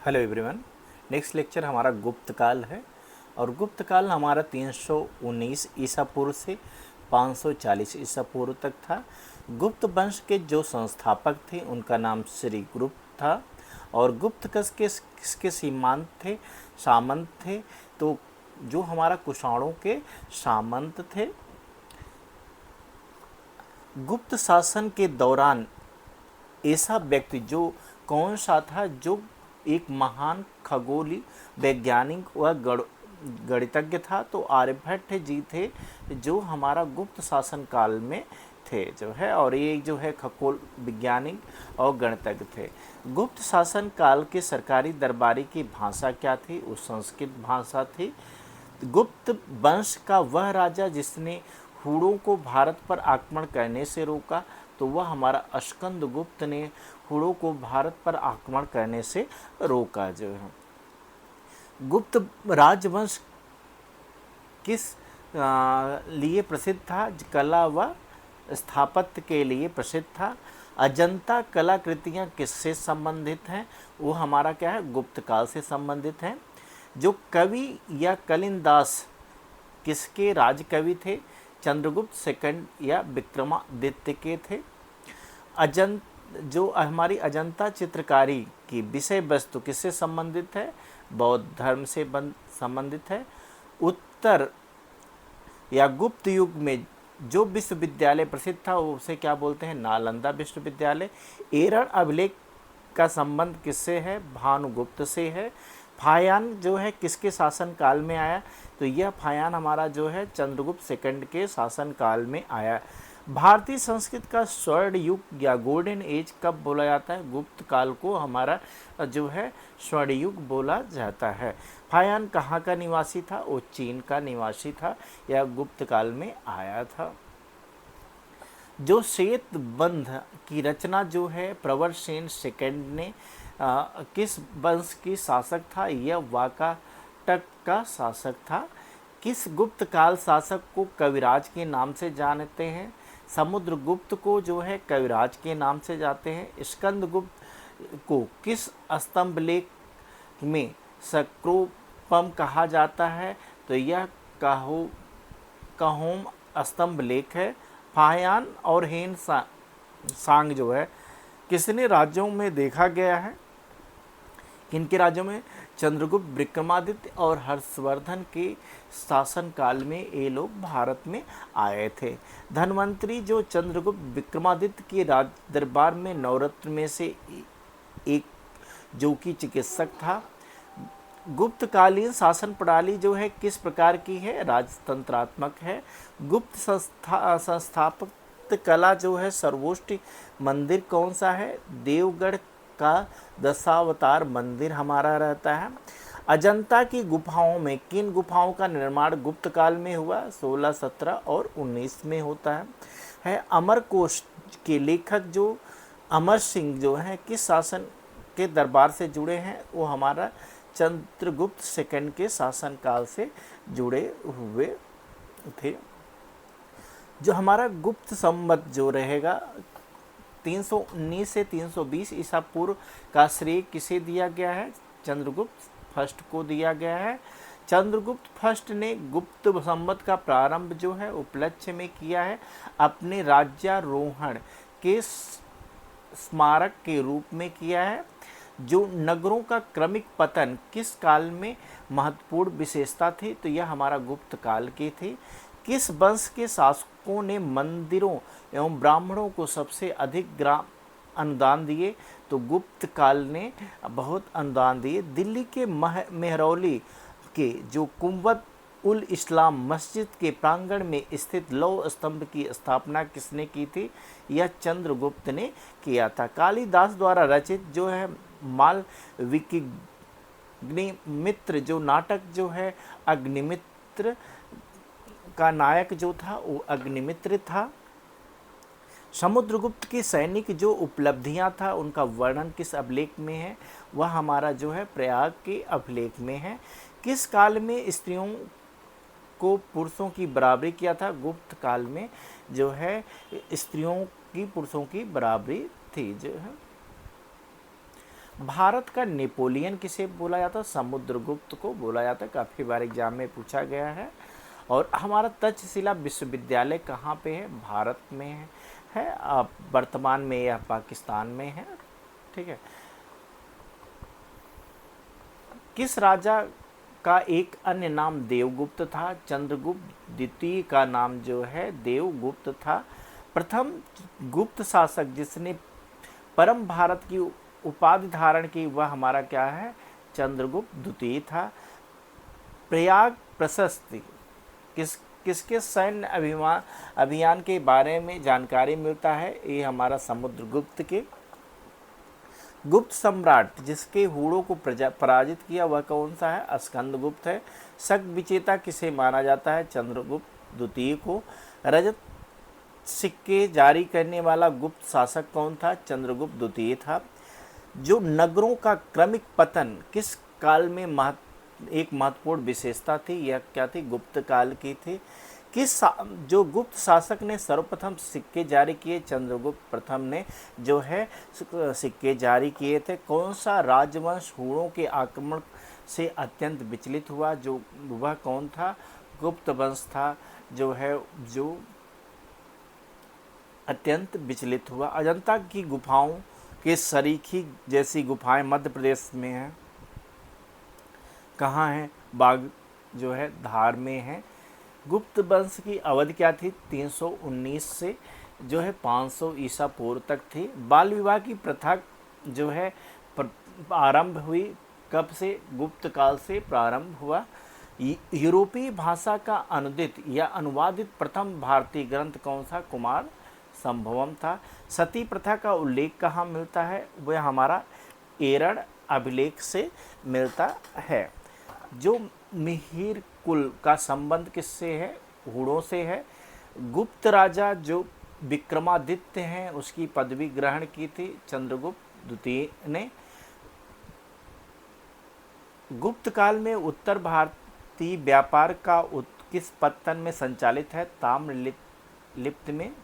Hello everyone. Next lecture हमारा गुप्त काल है और गुप्त काल हमारा 319 ईसा पूर्व से 540 ईसा पूर्व तक था। गुप्त वंश के जो संस्थापक थे उनका नाम श्री गुप्त था और गुप्त कस के किसके सामंत थे। तो जो हमारा कुषाणों के सामंत थे। गुप्त शासन के दौरान ऐसा व्यक्ति जो कौन सा था, जो एक महान खगोली वैज्ञानिक व गणितज्ञ था, तो आर्यभट्ट जी थे, जो हमारा गुप्त शासन काल में थे जो है, और ये जो है खगोल वैज्ञानिक और गणितज्ञ थे। गुप्त शासन काल के सरकारी दरबारी की भाषा क्या थी? वो संस्कृत भाषा थी। गुप्त वंश का वह राजा जिसने हूणों को भारत पर आक्रमण करने से रोका, तो वह हमारा स्कंदगुप्त ने हूणों को भारत पर आक्रमण करने से रोका जो है। गुप्त राजवंश किस लिए प्रसिद्ध था? कला व स्थापत्य के लिए प्रसिद्ध था। अजंता कलाकृतियाँ किससे संबंधित हैं? वो हमारा क्या है? गुप्त काल से संबंधित हैं। जो कवि या कलिंदास किसके राजकवि थे? चंद्रगुप्त सेकंड या विक्रमादित्य के थे। जो हमारी अजंता चित्रकारी की विषय वस्तु किससे संबंधित है? बौद्ध धर्म से संबंधित है। उत्तर या गुप्त युग में जो विश्वविद्यालय प्रसिद्ध था उसे क्या बोलते हैं? नालंदा विश्वविद्यालय। एरण अभिलेख का संबंध किससे है? भानुगुप्त से है। फायान जो है किसके शासन काल में आया? तो यह फायान हमारा जो है चंद्रगुप्त सेकंड के शासन काल में आया। भारतीय संस्कृत का स्वर्ण युग या गोल्डन एज कब बोला जाता है? गुप्त काल को हमारा जो है स्वर्ण युग बोला जाता है। फायान कहाँ का निवासी था? वो चीन का निवासी था या गुप्त काल में आया था। जो श्वेत बंध की रचना जो है प्रवरसेन सेकंड ने किस वंश की शासक था? यह वाकाटक का शासक था। किस गुप्त काल शासक को कविराज के नाम से जानते हैं? समुद्रगुप्त को जो है कविराज के नाम से जाते हैं। स्कंदगुप्त को किस स्तंभ लेख में सक्रोपम कहा जाता है? तो यह कहोम स्तंभ लेख है। फायान और हेन सांग जो है किसने राज्यों में देखा गया है? किनके राज्यों में? चंद्रगुप्त, विक्रमादित्य और हर्षवर्धन के शासन काल में ये लोग भारत में आए थे। धन्वंतरी जो चंद्रगुप्त विक्रमादित्य के राज दरबार में नवरत्न में से एक जो कि चिकित्सक था। गुप्तकालीन शासन प्रणाली जो है किस प्रकार की है? राजतंत्रात्मक है। गुप्त संस्थापक कला जो है सर्वोच्च मंदिर कौन सा है? देवगढ़ का दशावतार मंदिर हमारा रहता है। अजंता की गुफाओं में किन गुफाओं का निर्माण गुप्त काल में हुआ? 16, 17 और 19 में होता है। अमरकोश के लेखक जो अमर सिंह जो है किस शासन के दरबार से जुड़े हैं? वो हमारा चंद्रगुप्त सेकंड के शासन काल से जुड़े हुए थे। जो हमारा गुप्त संवत जो रहेगा 319 से 320 ईसा पूर्व का श्रेय किसे दिया गया है? चंद्रगुप्त फर्स्ट को दिया गया है। चंद्रगुप्त फर्स्ट ने गुप्त संवत का प्रारंभ जो है उपलक्ष्य में किया है, अपने राज्यारोहण के स्मारक के रूप में किया है। जो नगरों का क्रमिक पतन किस काल में महत्वपूर्ण विशेषता थी? तो यह हमारा गुप्त काल की थी। किस वंश के शासकों ने मंदिरों एवं ब्राह्मणों को सबसे अधिक अनुदान दिए? तो गुप्त काल ने बहुत अनुदान दिए। दिल्ली के मेहरौली के जो कुंवत उल इस्लाम मस्जिद के प्रांगण में स्थित लौह स्तंभ की स्थापना किसने की थी? यह चंद्रगुप्त ने किया था। कालिदास द्वारा रचित जो है मालविकाग्निमित्र जो नाटक जो है अग्निमित्र का नायक जो था वो अग्निमित्र था। समुद्रगुप्त की सैनिक जो उपलब्धियां था उनका वर्णन किस अभिलेख में है? वह हमारा जो है प्रयाग के अभिलेख में है। किस काल में स्त्रियों को पुरुषों की बराबरी किया था? गुप्त काल में जो है स्त्रियों की पुरुषों की बराबरी थी जो है। भारत का नेपोलियन किसे बोला जाता है? समुद्रगुप्त को बोला जाता है। काफ़ी बार एग्जाम में पूछा गया है। और हमारा तक्षशिला विश्वविद्यालय कहाँ पे है? भारत में है। अब वर्तमान में यह पाकिस्तान में है। ठीक है। किस राजा का एक अन्य नाम देवगुप्त था? चंद्रगुप्त द्वितीय का नाम जो है देवगुप्त था। प्रथम गुप्त शासक जिसने परम भारत की उपाधि धारण की वह हमारा क्या है? चंद्रगुप्त द्वितीय था। प्रयाग प्रशस्ति किसके सैन्य अभियान के बारे में जानकारी मिलता है? ये हमारा समुद्रगुप्त के। गुप्त सम्राट जिसके हूणों को पराजित किया वह कौन सा है? स्कंदगुप्त है। शक विजेता किसे माना जाता है? चंद्रगुप्त द्वितीय को। रजत सिक्के जारी करने वाला गुप्त शासक कौन था? चंद्रगुप्त द्वितीय था। जो नगरों का क्रमिक पतन किस काल में एक महत्वपूर्ण विशेषता थी? यह क्या थी? गुप्त काल की थी। जो गुप्त शासक ने सर्वप्रथम सिक्के जारी किए? चंद्रगुप्त प्रथम ने जो है सिक्के जारी किए थे। कौन सा राजवंश हूणों के आक्रमण से अत्यंत विचलित हुआ? जो वह कौन था? गुप्त वंश था जो अत्यंत विचलित हुआ। अजंता की गुफाओं के सरीखी जैसी गुफाएं मध्य प्रदेश में हैं। कहाँ है? बाग जो है धार में है। गुप्त वंश की अवधि क्या थी? 319 से जो है 500 ईसा पूर्व तक थी। बाल विवाह की प्रथा जो है आरंभ हुई कब से? गुप्त काल से प्रारंभ हुआ। यूरोपीय भाषा का अनुदित या अनुवादित प्रथम भारतीय ग्रंथ कौन सा? कुमार संभवम था। सती प्रथा का उल्लेख कहाँ मिलता है? वह हमारा एरण अभिलेख से मिलता है। जो मिहिर कुल का संबंध किससे है? हूणों से है। गुप्त राजा जो विक्रमादित्य हैं उसकी पदवी ग्रहण की थी चंद्रगुप्त द्वितीय ने। गुप्त काल में उत्तर भारतीय व्यापार का किस पत्तन में संचालित है? ताम्रलिप्त में।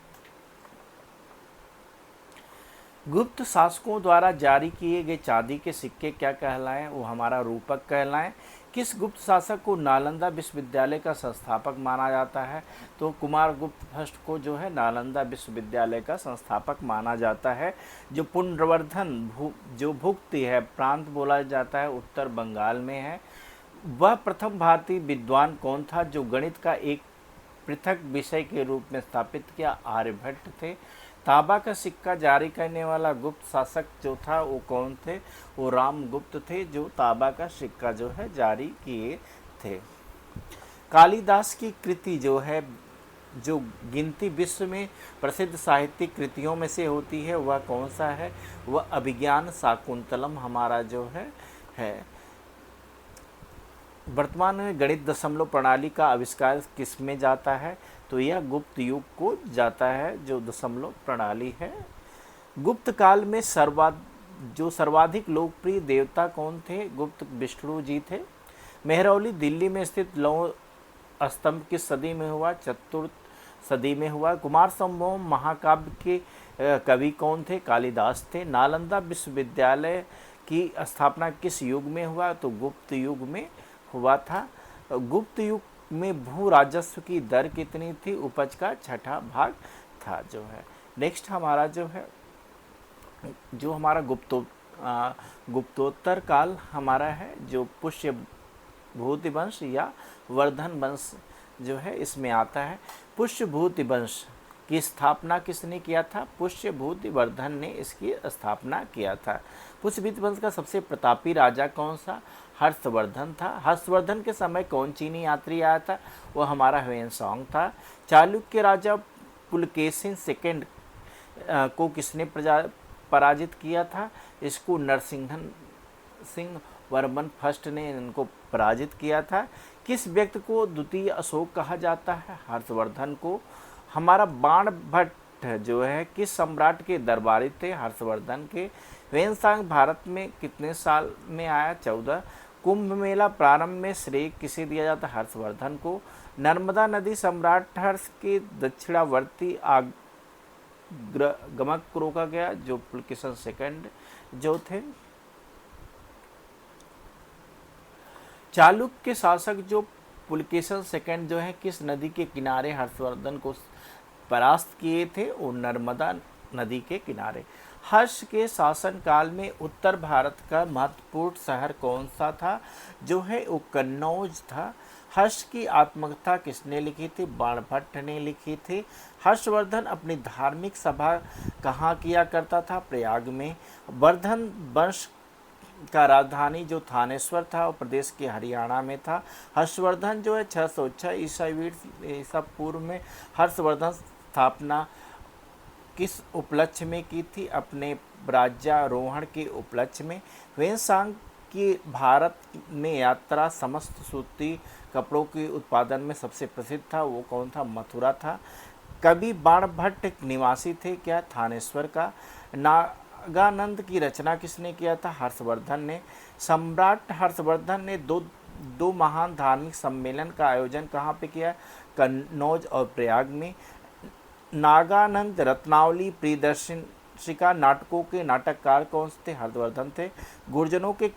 गुप्त शासकों द्वारा जारी किए गए चांदी के सिक्के क्या कहलाएं? वो हमारा रूपक कहलाएं। किस गुप्त शासक को नालंदा विश्वविद्यालय का संस्थापक माना जाता है? तो कुमारगुप्त फर्स्ट को जो है नालंदा विश्वविद्यालय का संस्थापक माना जाता है। जो पुंड्रवर्धन जो भुक्ति है प्रांत बोला जाता है उत्तर बंगाल में है। वह प्रथम भारतीय विद्वान कौन था जो गणित का एक पृथक विषय के रूप में स्थापित किया? आर्यभट्ट थे। तांबा का सिक्का जारी करने वाला गुप्त शासक जो था वो कौन थे? वो रामगुप्त थे जो तांबा का सिक्का जो है जारी किए थे। कालिदास की कृति जो है जो गिनती विश्व में प्रसिद्ध साहित्यिक कृतियों में से होती है वह कौन सा है? वह अभिज्ञान शाकुंतलम हमारा जो है। वर्तमान में गणित दशमलव प्रणाली का आविष्कार किस में जाता है? तो यह गुप्त युग को जाता है जो दशमलव प्रणाली है। गुप्त काल में सर्वाधिक लोकप्रिय देवता कौन थे? गुप्त विष्णु जी थे। मेहरौली दिल्ली में स्थित लौह स्तंभ किस सदी में हुआ? चतुर्थ सदी में हुआ। कुमार संभवम महाकाव्य के कवि कौन थे? कालिदास थे। नालंदा विश्वविद्यालय की स्थापना किस युग में हुआ? तो गुप्त युग में हुआ था। गुप्त युग में भू राजस्व की दर कितनी थी? उपज का 6ठा भाग था जो है। नेक्स्ट हमारा जो हमारा गुप्तोत्तर काल हमारा है जो पुष्यभूति वंश या वर्धन वंश जो है इसमें आता है। पुष्यभूति वंश की स्थापना किसने किया था? पुष्यभूति वर्धन ने इसकी स्थापना किया था। पुष्यभूति वंश का सबसे प्रतापी राजा कौन सा? हर्षवर्धन था। हर्षवर्धन के समय कौन चीनी यात्री आया था? वो हमारा ह्वेनसांग था। चालुक्य राजा पुलकेशिन सेकंड को किसने पराजित किया था? इसको सिंह वर्मन फर्स्ट ने इनको पराजित किया था। किस व्यक्ति को द्वितीय अशोक कहा जाता है? हर्षवर्धन को। हमारा बाणभट्ट जो है किस सम्राट के दरबारी थे? हर्षवर्धन के। ह्वेनसांग भारत में कितने साल में आया? 14। कुंभ मेला प्रारंभ में श्रेय किसे दिया जाता है? हर्षवर्धन को। नर्मदा नदी सम्राट हर्ष के दक्षिणावर्ती आगमक को रोका गया जो पुलकेशिन सेकंड जो थे। चालुक्य शासक जो पुलकेशन सेकंड जो है किस नदी के किनारे हर्षवर्धन को परास्त किए थे? वो नर्मदा नदी के किनारे। हर्ष के शासनकाल में उत्तर भारत का महत्वपूर्ण शहर कौन सा था? जो है वो कन्नौज था। हर्ष की आत्मकथा किसने लिखी थी? बाणभट्ट ने लिखी थी। हर्षवर्धन अपनी धार्मिक सभा कहाँ किया करता था? प्रयाग में। वर्धन वंश का राजधानी जो थानेश्वर था वो प्रदेश के हरियाणा में था। हर्षवर्धन जो है 606 ईसा पूर्व में हर्षवर्धन स्थापना किस उपलक्ष्य में की थी? अपने राज्यारोहण के उपलक्ष्य में। वेनसांग की भारत में यात्रा समस्त सूती कपड़ों के उत्पादन में सबसे प्रसिद्ध था, वो कौन था? मथुरा था। कवि बाणभट्ट निवासी थे क्या? थानेश्वर का। नागानंद की रचना किसने किया था? हर्षवर्धन ने। सम्राट हर्षवर्धन ने दो महान धार्मिक सम्मेलन का आयोजन कहाँ पे किया? कन्नौज और प्रयाग में। नागानंद रत्नावली प्रियदर्शिका नाटकों के नाटककार कौन थे? हर्षवर्धन थे। गुर्जरों के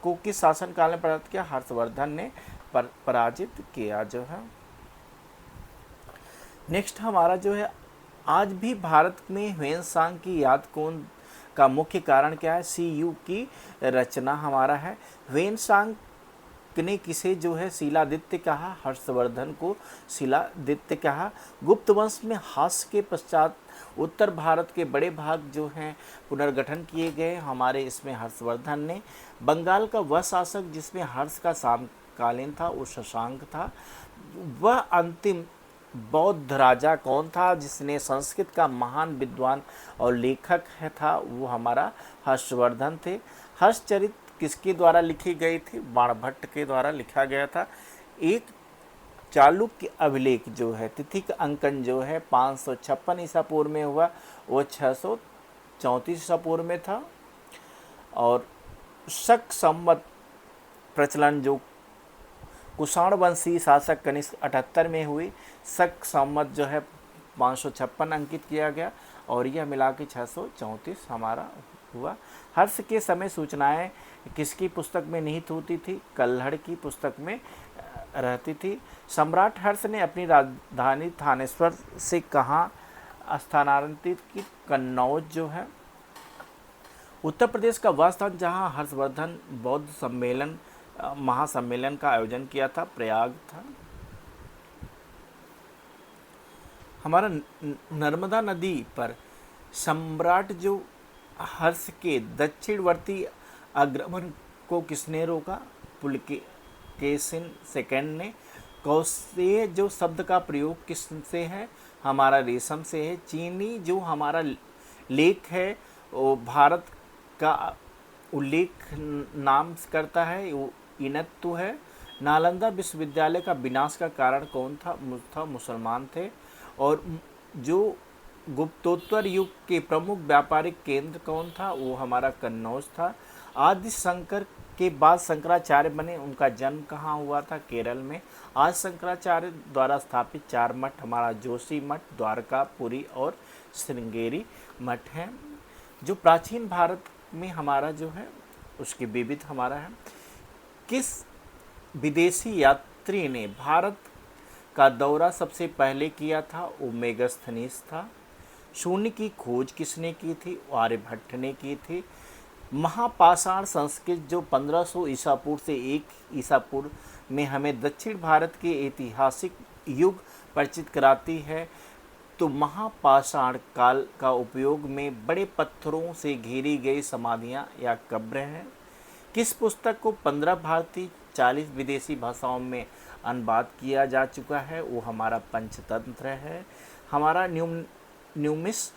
को किस शासनकाल में पराजित किया? हर्षवर्धन ने पराजित किया जो है। नेक्स्ट हमारा जो है, आज भी भारत में ह्वेनसांग की याद कौन का मुख्य कारण क्या है? CU की रचना हमारा है। ह्वेनसांग ने किसे जो है शिलादित्य कहा? हर्षवर्धन को शिलादित्य कहा। गुप्त वंश में हास्य के पश्चात उत्तर भारत के बड़े भाग जो हैं पुनर्गठन किए गए हमारे, इसमें हर्षवर्धन ने। बंगाल का वह शासक जिसमें हर्ष का समकालीन था वो शशांक था। वह अंतिम बौद्ध राजा कौन था जिसने संस्कृत का महान विद्वान और लेखक है था? वो हमारा हर्षवर्धन थे। हर्षचरित किसके द्वारा लिखी गई थी? बाणभट्ट के द्वारा लिखा गया था। एक चालुक्य अभिलेख जो है, तिथि का अंकन जो है 556 ईसा पूर्व में हुआ, वो 634 ईसा पूर्व में था। और शक संवत प्रचलन जो कुषाण वंशी शासक कनिष्क 78 में हुई, शक संवत जो है 556 अंकित किया गया और यह मिला के 634 हमारा हुआ। हर्ष के समय सूचनाएं किसकी पुस्तक में निहित होती थी? कल्हड़ की पुस्तक में रहती थी। सम्राट हर्ष ने अपनी राजधानी थानेश्वर से कहाँ स्थानांतरित की? कन्नौज जो है। उत्तर प्रदेश का वह स्थान जहाँ हर्षवर्धन बौद्ध सम्मेलन महासम्मेलन का आयोजन किया था, प्रयाग था। हमारा नर्मदा नदी पर सम्राट जो हर्ष के दक्षिणवर्ती आक्रमण को किसने रोका? पुलकेशिन सेकंड ने। कौशेय जो शब्द का प्रयोग किससे है? हमारा रेशम से है। चीनी जो हमारा लेख है वो भारत का उल्लेख नाम करता है, वो इनत्तु है। नालंदा विश्वविद्यालय का विनाश का कारण कौन था? मुसलमान थे। और जो गुप्तोत्तर युग के प्रमुख व्यापारिक केंद्र कौन था? वो हमारा कन्नौज था। आदि शंकर के बाद शंकराचार्य बने, उनका जन्म कहाँ हुआ था? केरल में। आज शंकराचार्य द्वारा स्थापित 4 मठ हमारा जोशी मठ, द्वारका, पुरी और श्रृंगेरी मठ हैं। जो प्राचीन भारत में हमारा जो है उसकी विविध हमारा है। किस विदेशी यात्री ने भारत का दौरा सबसे पहले किया था? वो मेगास्थनीज था। शून्य की खोज किसने की थी? आर्यभट्ट ने की थी। महापाषाण संस्कृत जो 1500 ईसा पूर्व से 1 ईसा पूर्व में हमें दक्षिण भारत के ऐतिहासिक युग परिचित कराती है। तो महापाषाण काल का उपयोग में बड़े पत्थरों से घेरी गई समाधियाँ या कब्र हैं। किस पुस्तक को 15 भारतीय 40 विदेशी भाषाओं में अनुवाद किया जा चुका है? वो हमारा पंचतंत्र है। हमारा न्यूमिस्मेटिक्स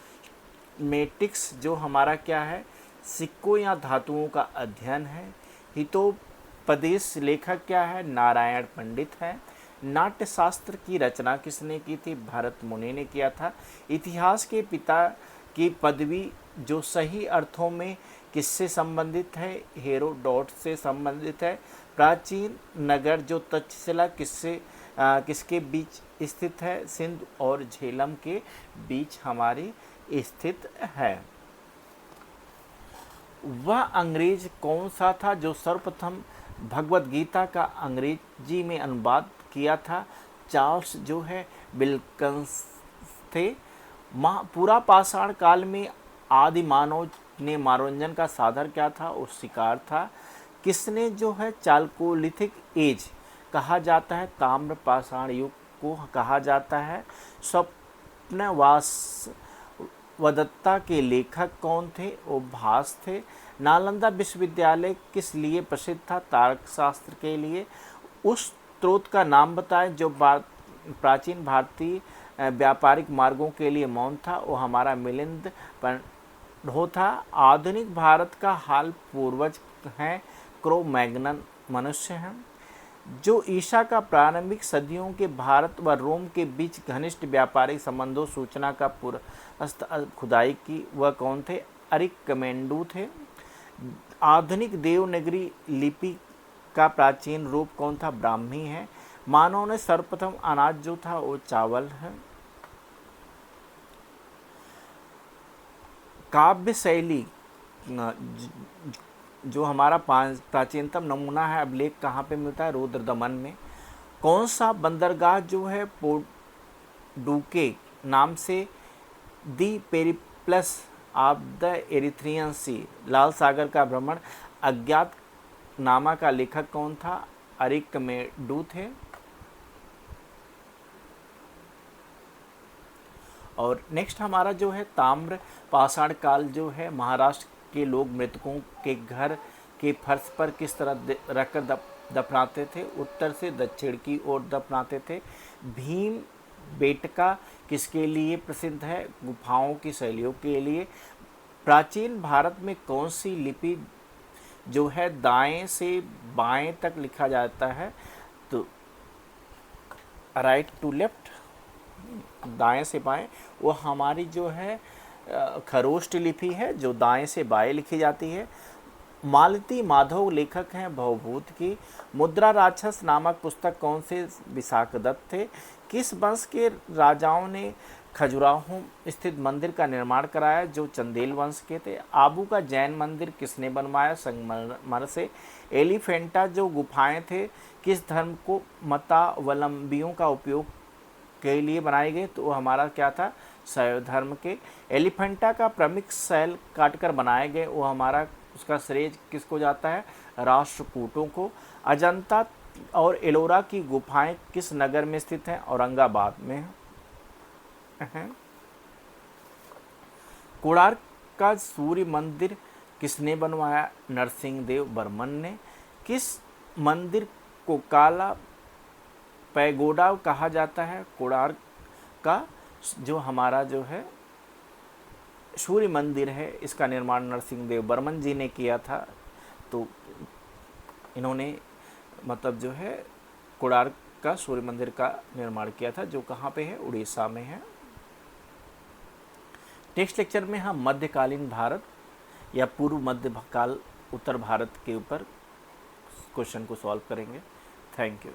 जो हमारा क्या है? सिक्कों या धातुओं का अध्ययन है। हितोपदेश लेखक क्या है? नारायण पंडित है। नाट्यशास्त्र की रचना किसने की थी? भरत मुनि ने किया था। इतिहास के पिता की पदवी जो सही अर्थों में किससे संबंधित है? हेरोडोट से संबंधित है। प्राचीन नगर जो तक्षशिला किसके बीच स्थित है? सिंध और झेलम के बीच हमारी स्थित है। वह अंग्रेज कौन सा था जो सर्वप्रथम भगवत गीता का अंग्रेजी में अनुवाद किया था चार्ल्स जो है विल्किंस थे। पूरा पाषाण काल में आदि मानव ने मनोरंजन का साधन क्या था? वो शिकार था। किसने जो है चालकोलिथिक एज कहा जाता है? ताम्र पाषाण युग को कहा जाता है। स्वप्नवास वदत्ता के लेखक कौन थे? वो भास थे। नालंदा विश्वविद्यालय किस लिए प्रसिद्ध था? तार्कशास्त्र के लिए। उस स्रोत का नाम बताएं जो प्राचीन भारतीय व्यापारिक मार्गों के लिए मौन था। वो हमारा मिलिंद पंडो था। आधुनिक भारत का हाल पूर्वज हैं क्रो मैग्नन मनुष्य हैं। जो ईसा का प्रारंभिक सदियों के भारत व रोम के बीच घनिष्ठ व्यापारिक संबंधों सूचना का खुदाई की वह कौन थे? अरिकमेंडू थे। आधुनिक देवनागरी लिपि का प्राचीन रूप कौन था? ब्राह्मी है। मानव ने सर्वप्रथम अनाज जो था वो चावल है। काव्य शैली जो हमारा प्राचीनतम नमूना है अभिलेख कहाँ पे मिलता है? रुद्र दमन में। कौन सा बंदरगाह जो है पोर्टुके नाम से दी पेरिप्लस ऑफ द एरिथ्रियन सी, लाल सागर का भ्रमण, अज्ञात नामा का लेखक कौन था? अरिकमेंडू थे। और नेक्स्ट हमारा जो है ताम्र पाषाण काल जो है महाराष्ट्र के लोग मृतकों के घर के फर्श पर किस तरह रखकर दफनाते थे? उत्तर से दक्षिण की ओर दफनाते थे। भीम बेटका किसके लिए प्रसिद्ध है? गुफाओं की शैलियों के लिए। प्राचीन भारत में कौन सी लिपि जो है दाएं से बाएं तक लिखा जाता है? तो राइट टू लेफ्ट, दाएं से बाएं, वो हमारी जो है खरोष्ट लिपि है जो दाएं से बाएं लिखी जाती है। मालती माधव लेखक हैं भवभूत की। मुद्रा राक्षस नामक पुस्तक कौन से विशाखदत्त थे? किस वंश के राजाओं ने खजुराहो स्थित मंदिर का निर्माण कराया? जो चंदेल वंश के थे। आबू का जैन मंदिर किसने बनवाया? संगमरमर से। एलिफेंटा जो गुफाएं थे किस धर्म को मतावलंबियों का उपयोग के लिए बनाए गए? तो हमारा क्या था? शैव धर्म के। एलिफेंटा का प्रमुख शैल काटकर बनाए गए, वो हमारा उसका श्रेय किसको जाता है? राष्ट्रकूटों को। अजंता और एलोरा की गुफाएं किस नगर में स्थित हैं? औरंगाबाद में हैं। कोणार्क का सूर्य मंदिर किसने बनवाया? नरसिंहदेव बर्मन ने। किस मंदिर को काला पैगोडा कहा जाता है? कोणार्क का जो हमारा जो है सूर्य मंदिर है इसका निर्माण नरसिंहदेव बर्मन जी ने किया था। तो इन्होंने मतलब जो है कोणार्क का सूर्य मंदिर का निर्माण किया था जो कहाँ पे है? उड़ीसा में है। नेक्स्ट लेक्चर में हम मध्यकालीन भारत या पूर्व मध्य काल उत्तर भारत के ऊपर क्वेश्चन को सॉल्व करेंगे। Thank you.